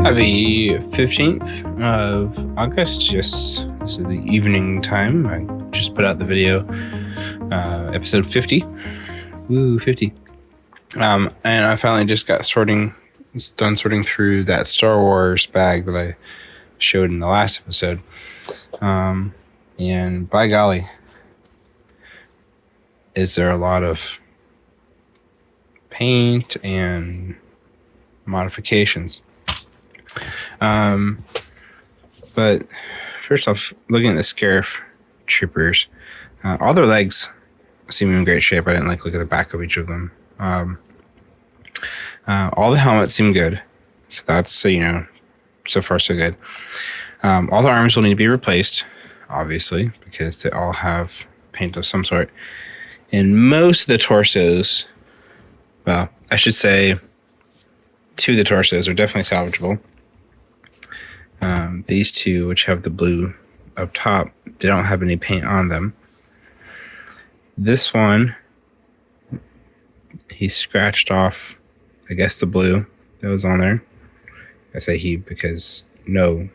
Happy 15th of August. This is the evening time. I just put out the video, episode 50. Woo, 50. And I finally just got done sorting through that Star Wars bag that I showed in the last episode. And by golly, is there a lot of paint and modifications. But first off, looking at the Scarif troopers, all their legs seem in great shape. I didn't look at the back of each of them. All the helmets seem good, so that's so far so good. All the arms will need to be replaced, obviously, because they all have paint of some sort. And most of the torsos, well, I should say, two of the torsos are definitely salvageable. These two, which have the blue up top, they don't have any paint on them. This one, he scratched off, I guess, the blue that was on there. I say he because no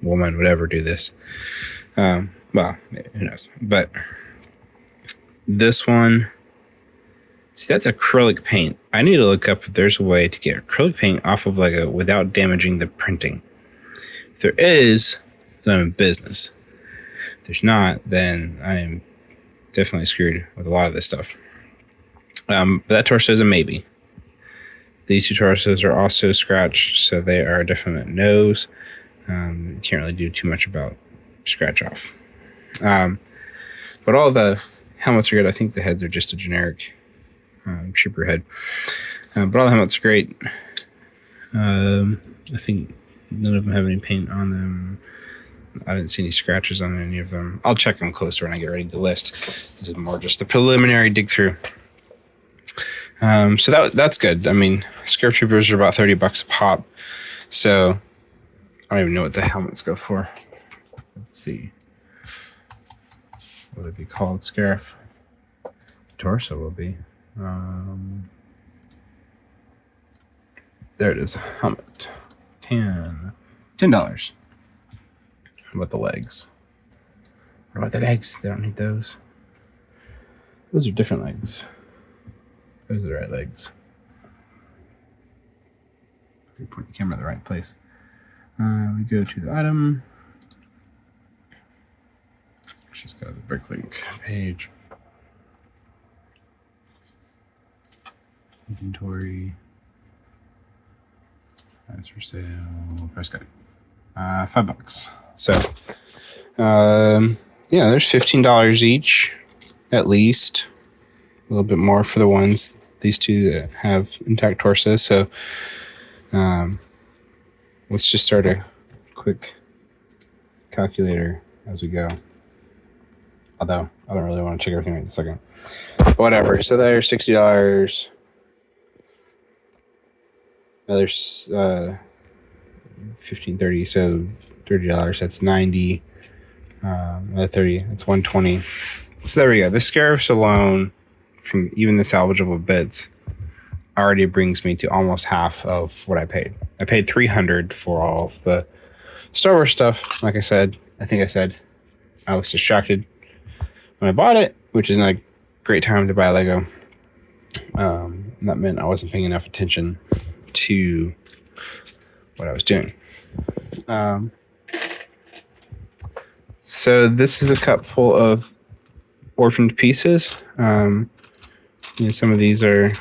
woman would ever do this. Well, who knows? But this one, see, that's acrylic paint. I need to look up if there's a way to get acrylic paint off of Lego without damaging the printing. If there is, then I'm in business. If there's not, then I am definitely screwed with a lot of this stuff. But that torso is a maybe. These two torsos are also scratched, so they are a definite no's. Can't really do too much about scratch off. But all the helmets are good. I think the heads are just a generic trooper head. But all the helmets are great. I think none of them have any paint on them. I didn't see any scratches on any of them. I'll check them closer when I get ready to list. This is more just the preliminary dig through. So that's good. I mean, Scarif troopers are about $30 a pop. So I don't even know what the helmets go for. Let's see. What would it be called? Scarif torso will be. There it is. Helmet. $10. What about the legs? What about the legs? They don't need those. Those are different legs. Those are the right legs. Put the camera in the right place. We go to the item. She's got the Bricklink page. Inventory. That's for sale. Price guide. $5. So, there's $15 each, at least. A little bit more for the ones, these two that have intact torsos. So, let's just start a quick calculator as we go. Although, I don't really want to check everything right this second. Whatever. So there's $60. There's 15, 30, so $30. That's 90. 30. That's 120. So there we go. The Scarifs alone, from even the salvageable bits, already brings me to almost half of what I paid. I paid $300 for all of the Star Wars stuff. Like I said, I was distracted when I bought it, which is not a great time to buy Lego. That meant I wasn't paying enough attention to what I was doing. So this is a cup full of orphaned pieces. Some of these are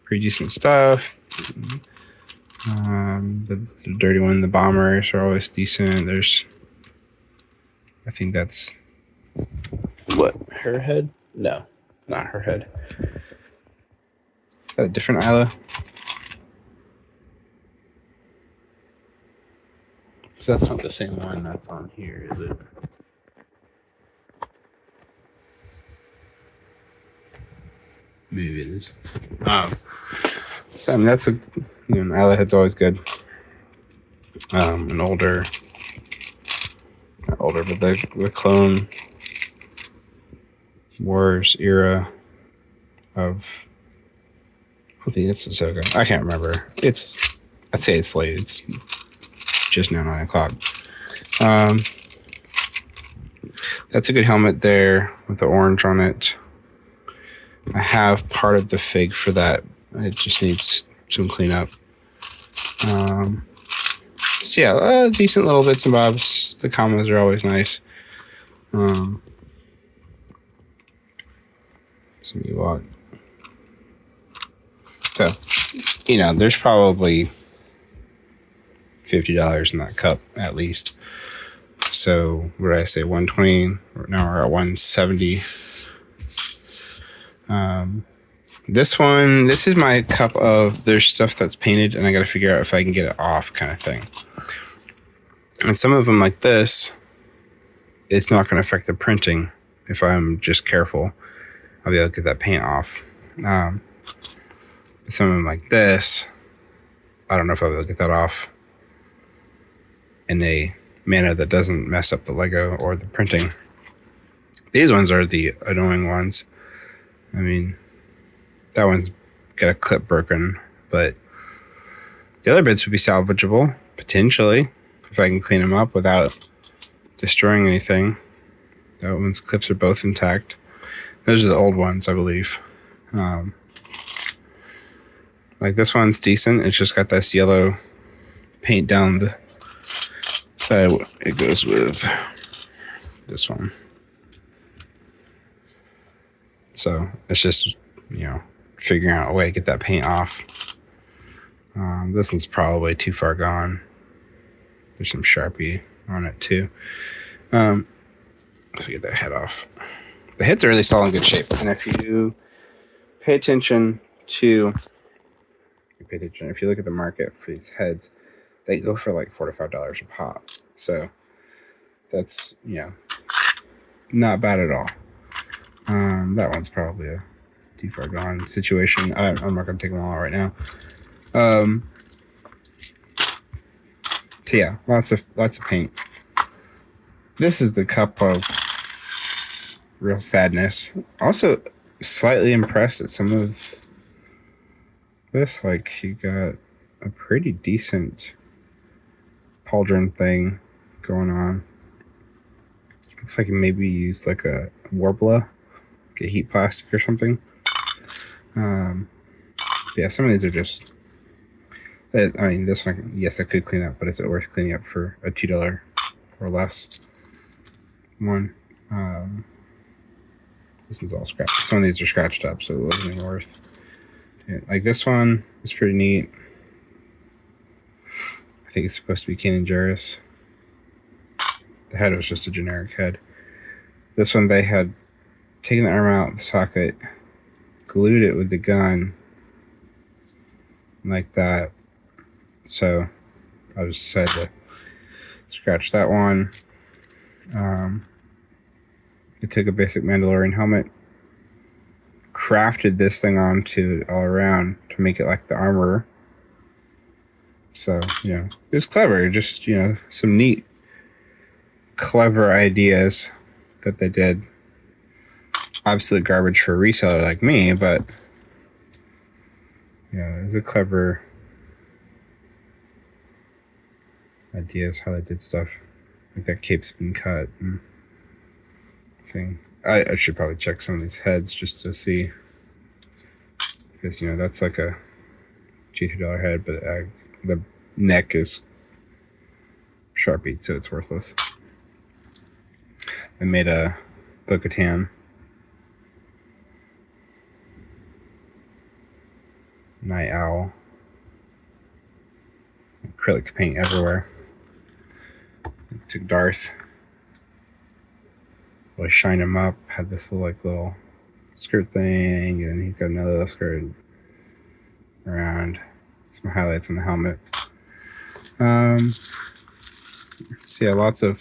pretty decent stuff. The dirty one, the bombers are always decent. I think that's what, her head? No, not her head. Is that a different Isla? So that's not the same one that's on here, is it? Maybe it is. I mean, that's an Isla head's always good. An older, not older, but the Clone Wars era of, I think it's Ahsoka. I can't remember. It's I'd say it's late. It's just now 9 o'clock. That's a good helmet there with the orange on it. I have part of the fig for that. It just needs some cleanup. So yeah, decent little bits and bobs. The combos are always nice. Some Ewok. So, there's probably $50 in that cup at least. So what did I say? 120. Now we're at 170. This is my cup of there's stuff that's painted and I got to figure out if I can get it off kind of thing. And some of them like this, it's not going to affect the printing if I'm just careful. I'll be able to get that paint off. Some of them like this, I don't know if I'll be able to get that off in a manner that doesn't mess up the Lego or the printing. These ones are the annoying ones. I mean, that one's got a clip broken, but the other bits would be salvageable, potentially, if I can clean them up without destroying anything. That one's clips are both intact. Those are the old ones, I believe. Like this one's decent. It's just got this yellow paint down the side. It goes with this one. So it's just, figuring out a way to get that paint off. This one's probably too far gone. There's some Sharpie on it too. Let's get that head off. The heads are really still in good shape. And if you pay attention, if you look at the market for these heads, they go for like $4 to $5 a pop. So that's, not bad at all. That one's probably a too far gone situation. I'm not going to take them all out right now. So yeah, lots of paint. This is the cup of real sadness. Also, slightly impressed at some of this. Like, you got a pretty decent pauldron thing going on. Looks like you maybe used like a Warbler, like a heat plastic or something. Yeah, some of these are just, this one, yes, I could clean up, but is it worth cleaning up for a $2 or less one? This one's all scratched. Some of these are scratched up, so it wasn't even worth it. Like this one is pretty neat. I think it's supposed to be Ken and Jarrus. The head was just a generic head. This one, they had taken the arm out of the socket, glued it with the gun like that. So I just decided to scratch that one. I took a basic Mandalorian helmet, crafted this thing onto it all around to make it like the armor. So, it was clever. Just, some neat, clever ideas that they did. Absolute garbage for a reseller like me, but it was a clever ideas how they did stuff. Like that cape's been cut and thing. I should probably check some of these heads just to see, because that's like a $2 head, but the neck is Sharpie, so it's worthless. I made a Bo-Katan Night Owl, acrylic paint everywhere. Took Darth, really shined him up, had this little skirt thing, and he's got another little skirt around. Some highlights on the helmet. So yeah, lots and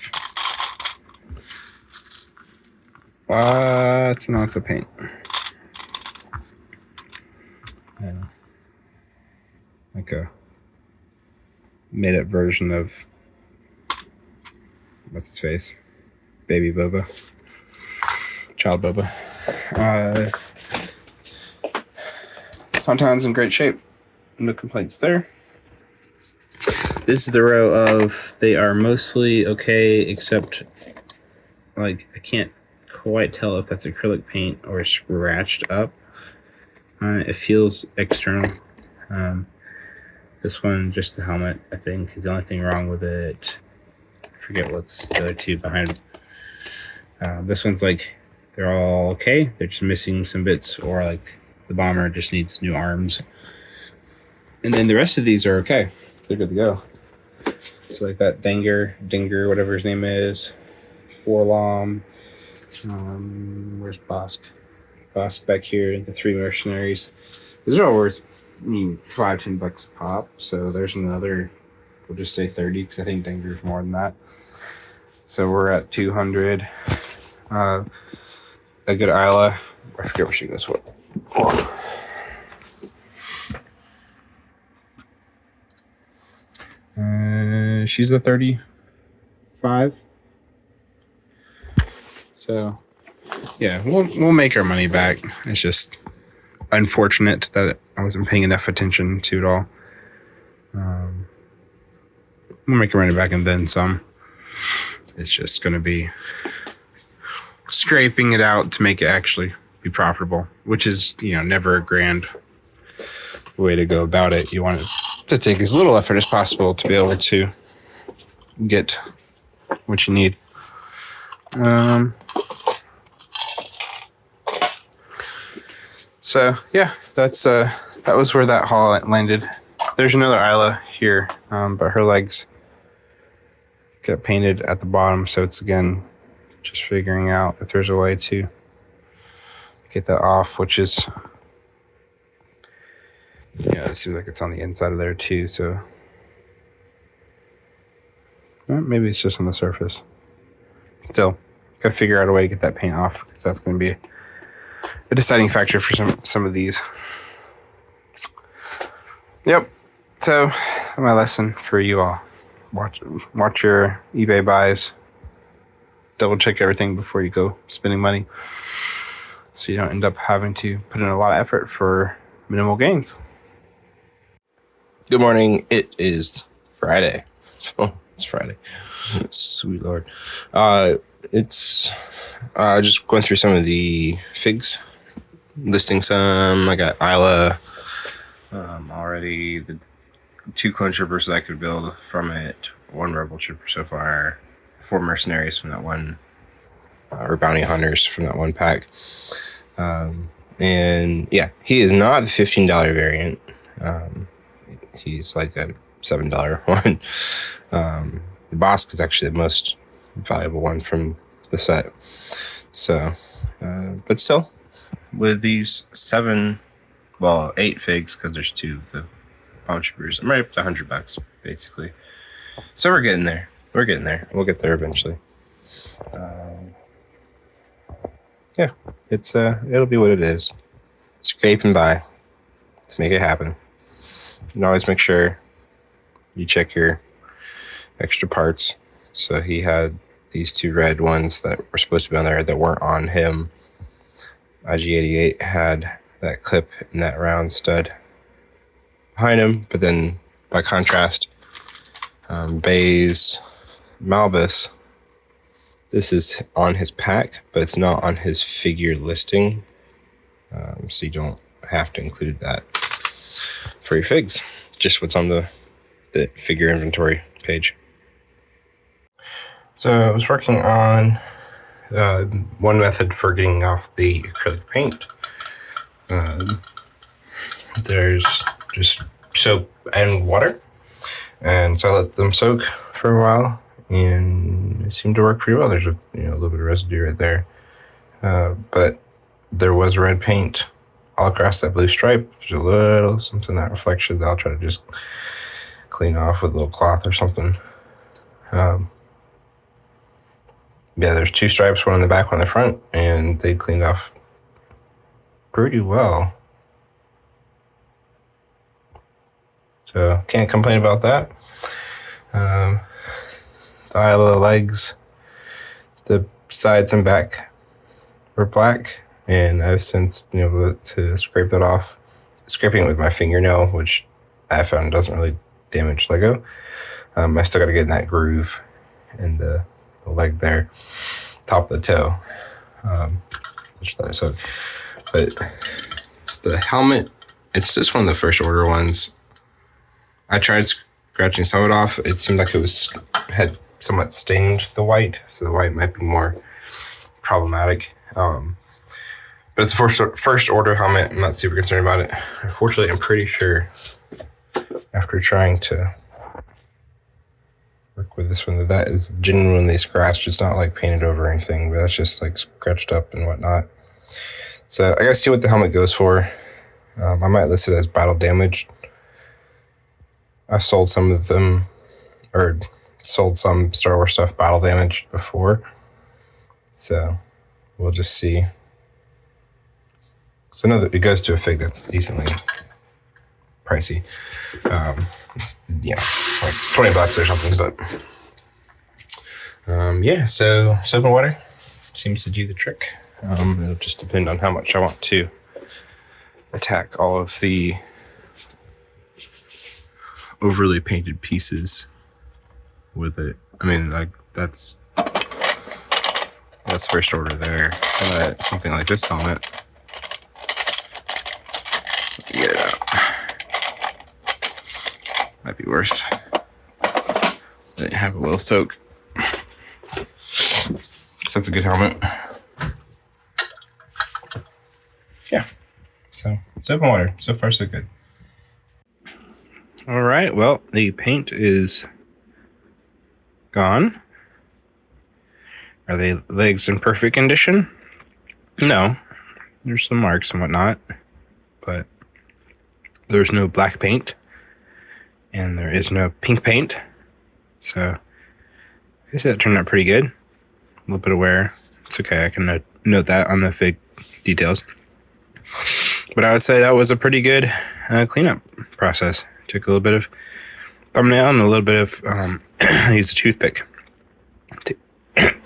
lots of paint. Like a made-up version of what's his face? Baby Boba. Child Boba. Tauntaun's in great shape. No complaints there. this is the row of they are mostly okay, except like I can't quite tell if that's acrylic paint or scratched up. It feels external. This one, just the helmet, I think, is the only thing wrong with it. I forget what's the other two behind it. This one's like, they're all okay. They're just missing some bits, or like the bomber just needs new arms. And then the rest of these are okay. They're good to go. So like that Dinger, whatever his name is, Forlom. Where's Bosk? Bosk back here, the 3 mercenaries. These are all worth, $5-10 a pop. So there's another, we'll just say 30, because I think Dinger's more than that. So we're at 200. A good Isla. I forget where she goes. What? She's a 35. So, yeah, we'll make our money back. It's just unfortunate that I wasn't paying enough attention to it all. We'll make our money back and then some. It's just going to be scraping it out to make it actually be profitable, which is, never a grand way to go about it. You want it to take as little effort as possible to be able to get what you need. So yeah, that was where that haul landed. There's another Isla here, but her legs got painted at the bottom, so it's again just figuring out if there's a way to get that off, which is, it seems like it's on the inside of there too, so maybe it's just on the surface. Still, gotta figure out a way to get that paint off, because that's going to be a deciding factor for some of these. Yep. So my lesson for you all: watch your eBay buys. Double check everything before you go spending money, so you don't end up having to put in a lot of effort for minimal gains. Good morning. It is Friday. Oh, it's Friday. Sweet Lord. It's just going through some of the figs, listing some. I got Isla already, the 2 clone troopers that I could build from it, 1 rebel trooper so far, 4 mercenaries from that one, or bounty hunters from that one pack. And yeah, he is not the $15 variant. He's like a $7 one. The Bosk is actually the most valuable one from the set. So, but still, with these 8 figs, because there's 2 of the bomb troopers, I'm right up to $100 basically. So we're getting there. We'll get there eventually. Yeah, it'll be what it is. Scrape and buy to make it happen. And always make sure you check your extra parts. So he had these 2 red ones that were supposed to be on there that weren't on him. IG-88 had that clip and that round stud behind him, but then by contrast, Bay's Malbus, this is on his pack, but it's not on his figure listing, so you don't have to include that for your figs, just what's on the figure inventory page. So I was working on one method for getting off the acrylic paint. There's just soap and water, and so I let them soak for a while, and it seemed to work pretty well. There's a little bit of residue right there, but there was red paint all across that blue stripe. There's a little something, that reflection, that I'll try to just clean off with a little cloth or something. Yeah, there's 2 stripes, one on the back, one on the front, and they cleaned off pretty well. So can't complain about that. The Isla legs, the sides and back were black, and I've since been able to scrape that off. Scraping it with my fingernail, which I found doesn't really damaged Lego. I still got to get in that groove in the leg there, top of the toe. So, but the helmet, it's just one of the first order ones. I tried scratching some of it off. It seemed like it had somewhat stained the white, so the white might be more problematic. But it's a first order helmet. I'm not super concerned about it. Unfortunately, I'm pretty sure after trying to work with this one that is genuinely scratched. It's not like painted over or anything, but that's just like scratched up and whatnot. So I gotta see what the helmet goes for. I might list it as battle damaged. I've sold some of them, or sold some Star Wars stuff battle damaged before. So we'll just see. So I know that it goes to a fig that's decently pricey. Yeah, like $20 or something, but yeah, so soap and water seems to do the trick. It'll just depend on how much I want to attack all of the overly painted pieces with it. I mean, like that's first order there. But something like this helmet, get it out, might be worth letting it have a little soak. So that's a good helmet. Yeah. So soap and water. So far, so good. All right. Well, the paint is gone. Are the legs in perfect condition? No. There's some marks and whatnot, but there's no black paint and there is no pink paint. So I guess that turned out pretty good. A little bit of wear. It's okay. I can note that on the fig details. But I would say that was a pretty good cleanup process. Took a little bit of thumbnail and a little bit of I used a toothpick.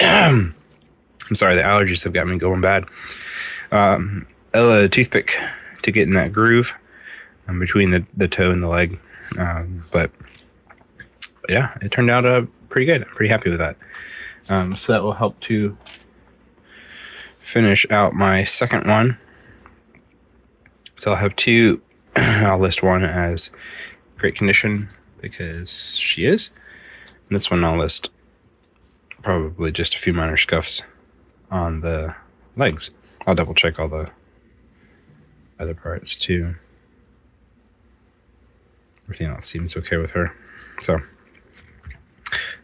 I'm sorry, the allergies have got me going bad. A toothpick to get in that groove between the toe and the leg. But yeah, it turned out pretty good. I'm pretty happy with that. So that will help to finish out my second one. So I'll have two. I'll list one as great condition because she is. And this one I'll list probably just a few minor scuffs on the legs. I'll double check all the other parts too. Everything else seems okay with her. So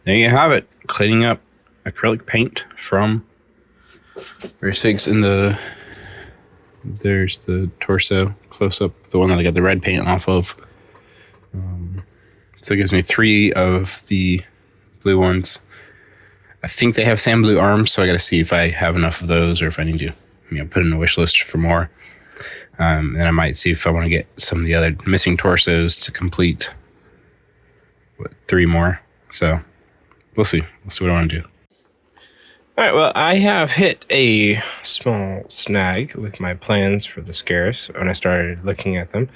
there you have it. Cleaning up acrylic paint from various figs in there's the torso close up, the one that I got the red paint off of. So it gives me 3 of the blue ones. I think they have sand blue arms, so I got to see if I have enough of those or if I need to, put in a wish list for more. And I might see if I want to get some of the other missing torsos to complete 3 more. So we'll see. We'll see what I want to do. All right, well, I have hit a small snag with my plans for the scarabs when I started looking at them.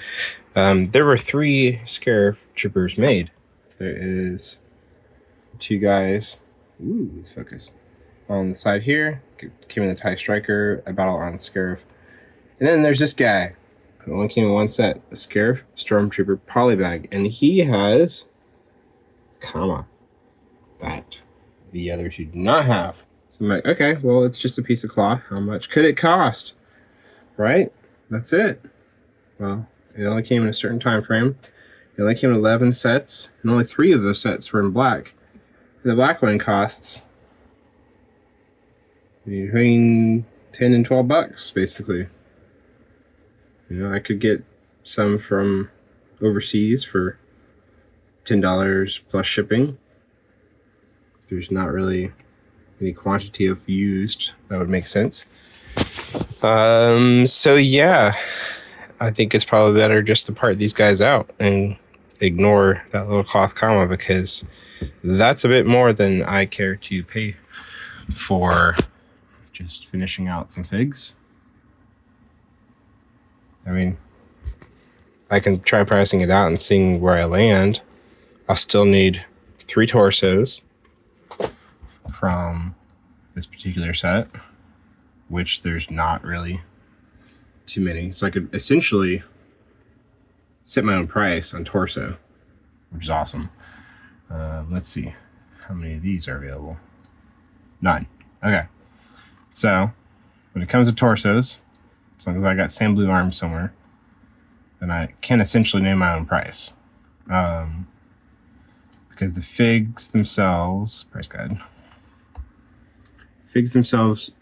There were 3 scarab troopers made. There is 2 guys. Ooh, let's focus. On the side here, came in the TIE Striker, a battle-aaaand scarab. And then there's this guy. It only came in one set, a scarab stormtrooper polybag. And he has comma that the other 2 do not have. So I'm like, okay, well, it's just a piece of cloth. How much could it cost? Right? That's it. Well, it only came in a certain time frame. It only came in 11 sets, and only 3 of those sets were in black. And the black one costs between $10 and $12, basically. I could get some from overseas for $10 plus shipping. There's not really any quantity of used that would make sense. So yeah, I think it's probably better just to part these guys out and ignore that little cloth comma, because that's a bit more than I care to pay for just finishing out some figs. I mean, I can try pricing it out and seeing where I land. I'll still need 3 torsos from this particular set, which there's not really too many. So I could essentially set my own price on torso, which is awesome. Let's see how many of these are available. None. Okay. So when it comes to torsos, as long as I got sand blue arms somewhere, then I can essentially name my own price. Because the figs themselves, price guide, figs themselves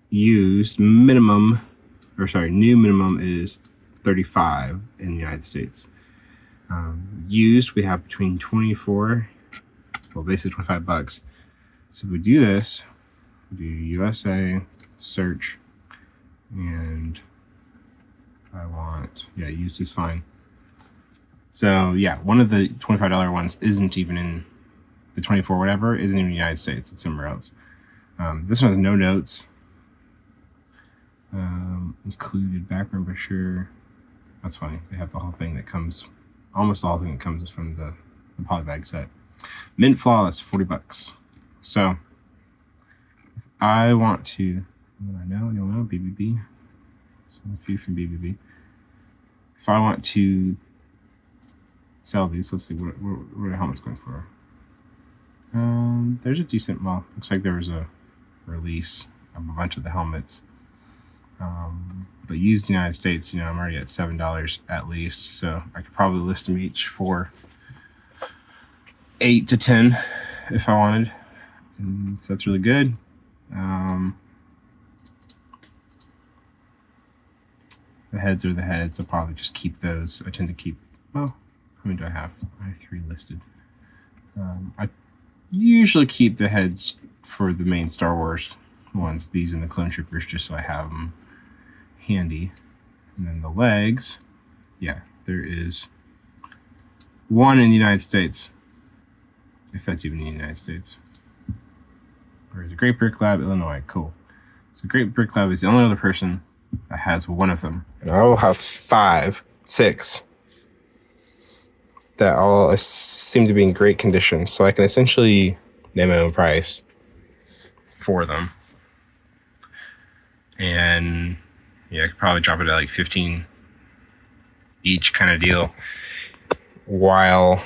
used new minimum is $35 in the United States. Used, we have between 24, well, basically $25. So if we do this, we do USA, search, and I want, yeah, used is fine. So yeah, one of the $25 ones isn't even in the 24 whatever, isn't even in the United States, it's somewhere else. This one has no notes. Included background brochure. That's funny. They have the whole thing that comes, almost the whole thing that comes from the polybag set. Mint flawless, $40. So if I want to, I know, you'll know, BBB. Some of you from BBB. If I want to sell these, let's see, what are helmets going for? There's a decent, well, looks like there was a release of a bunch of the helmets. But used in the United States, I'm already at $7 at least, so I could probably list them each for 8 to 10 if I wanted. And so that's really good. The heads are the heads. I'll probably just keep those. I tend to keep, well, how many do I have? I have 3 listed. I usually keep the heads for the main Star Wars ones, these and the Clone Troopers, just so I have them handy. And then the legs, yeah, there is 1 in the United States, if that's even in the United States. Or is it Great Brick Lab, Illinois? Cool. So Great Brick Lab is the only other person that has 1 of them. And I will have 5, 6 that all seem to be in great condition. So I can essentially name my own price for them. And yeah, I could probably drop it at like 15 each kind of deal, while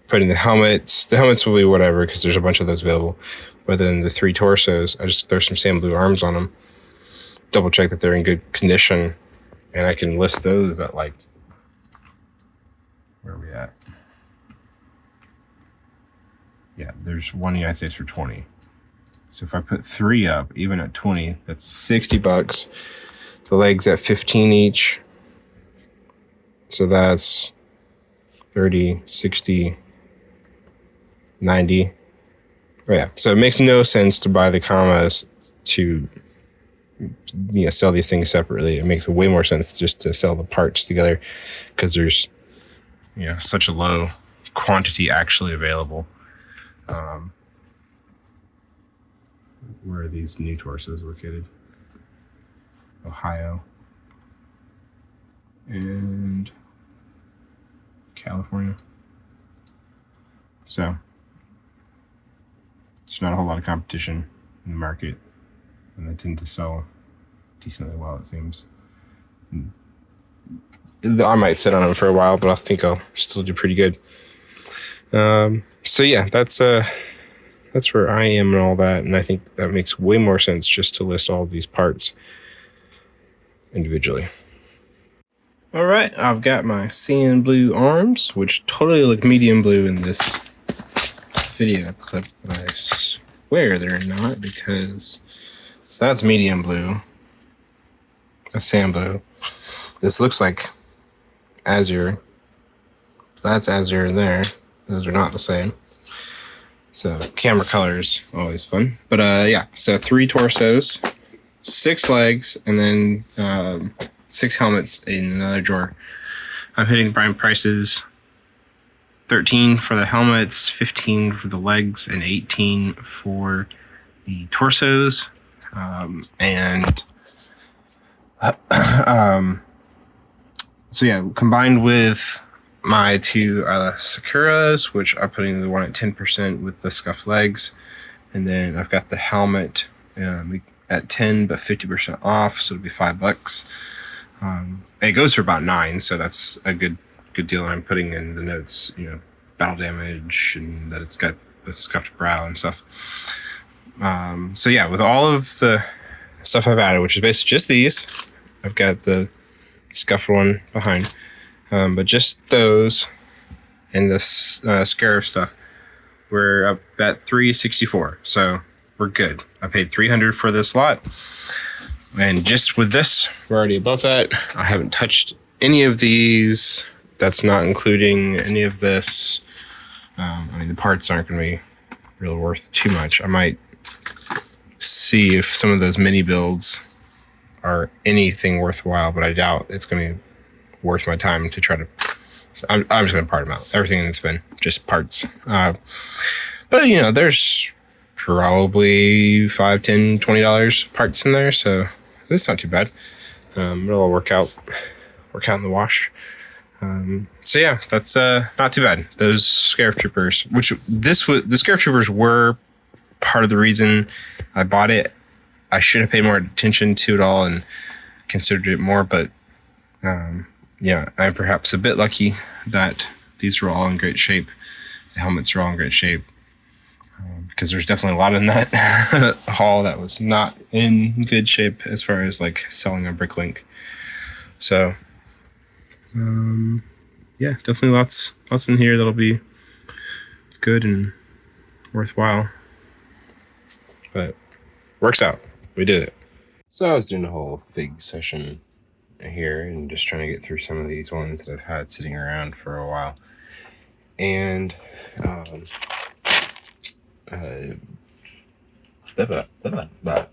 putting the helmets will be whatever, because there's a bunch of those available. But then the 3 torsos, I just throw some sand blue arms on them, double check that they're in good condition, and I can list those at like, where are we at? Yeah, there's 1 in the United States for 20. So if I put 3 up, even at 20, that's $60. The legs at 15 each. So that's 30, 60, 90. Oh yeah, so it makes no sense to buy the commas to sell these things separately. It makes way more sense just to sell the parts together, because there's such a low quantity actually available. Where are these new torsos located? Ohio and California. So there's not a whole lot of competition in the market, and they tend to sell decently well, it seems. I might sit on them for a while, but I think I'll still do pretty good. So yeah, that's where I am and all that, and I think that makes way more sense just to list all of these parts individually. All right, I've got my sand blue arms, which totally look medium blue in this video clip, but I swear they're not, because that's medium blue. That's sand blue. This looks like azure. That's azure in there. Those are not the same. So camera colors, always fun. But yeah, so 3 torsos, 6 legs, and then 6 helmets in another drawer. I'm hitting prime prices, 13 for the helmets, 15 for the legs, and 18 for the torsos. So yeah, combined with my two Sakuras, which I'm putting the one at 10% with the scuffed legs. And then I've got the helmet at 10 but 50% off, so it'll be $5. It goes for about $9, so that's a good deal. I'm putting in the notes, battle damage and that it's got the scuffed brow and stuff. So yeah, with all of the stuff I've added, which is basically just these, I've got the scuffed one behind, but just those and this scarab stuff, we're up at $364, so we're good. I paid $300 for this lot, and just with this, we're already above that. I haven't touched any of these. That's not including any of this. The parts aren't going to be really worth too much. I might see if some of those mini builds are anything worthwhile, but I doubt it's going to be worth my time to try to. I'm just going to part them out. Everything that's been just parts. But there's probably $5, $10, $20 parts in there, so it's not too bad. It'll all work out in the wash. So yeah, that's not too bad. Those Scarab Troopers, the Scarab Troopers were part of the reason I bought it. I should have paid more attention to it all and considered it more, but yeah, I'm perhaps a bit lucky that these were all in great shape. The helmets are all in great shape, because there's definitely a lot in that haul that was not in good shape as far as like selling on Bricklink. So yeah, definitely lots in here that'll be good and worthwhile. But works out. We did it. So I was doing a whole fig session here and just trying to get through some of these ones that I've had sitting around for a while. And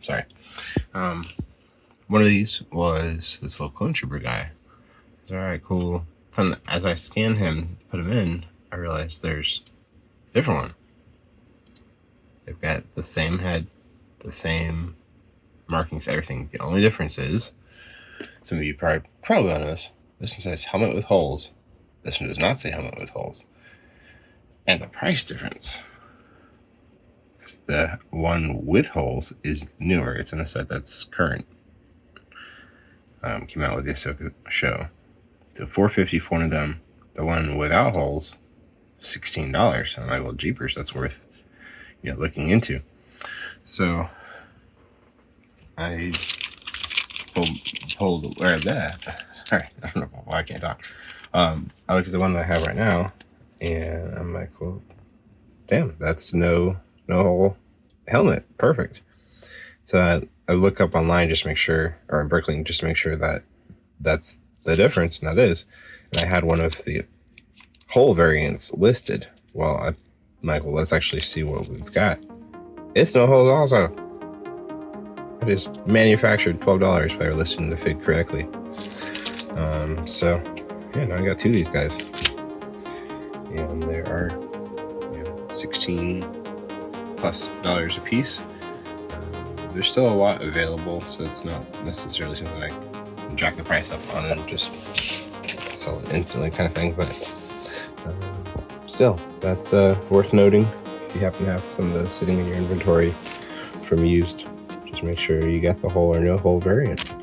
sorry. One of these was this little clone trooper guy. All right, cool. Then as I scan him, put him in, I realized there's a different one. They've got the same head, the same markings, everything. The only difference is, some of you probably know this. This one says helmet with holes. This one does not say helmet with holes. And the price difference. The one with holes is newer. It's in a set that's current. Came out with the Ahsoka show. So $450 for one of them. The one without holes, $16. I'm like, well, jeepers, that's worth looking into. So I pulled where that. Sorry, I don't know why I can't talk. I looked at the one that I have right now, and I'm like, well, damn, that's no hole helmet. Perfect. So I look up online just to make sure, or in Bricklink just to make sure that that's the difference, and that is. And I had one of the hole variants listed. Well, I'm like, well, let's actually see what we've got. It's no holes also. It is manufactured $12 if I were listening to Fig correctly. So yeah, now I got two of these guys, and there are $16+ a piece. There's still a lot available, so it's not necessarily something I can jack the price up on and just sell it instantly kind of thing, but still, that's worth noting. If you happen to have some of those sitting in your inventory from used, just make sure you got the hole or no hole variant.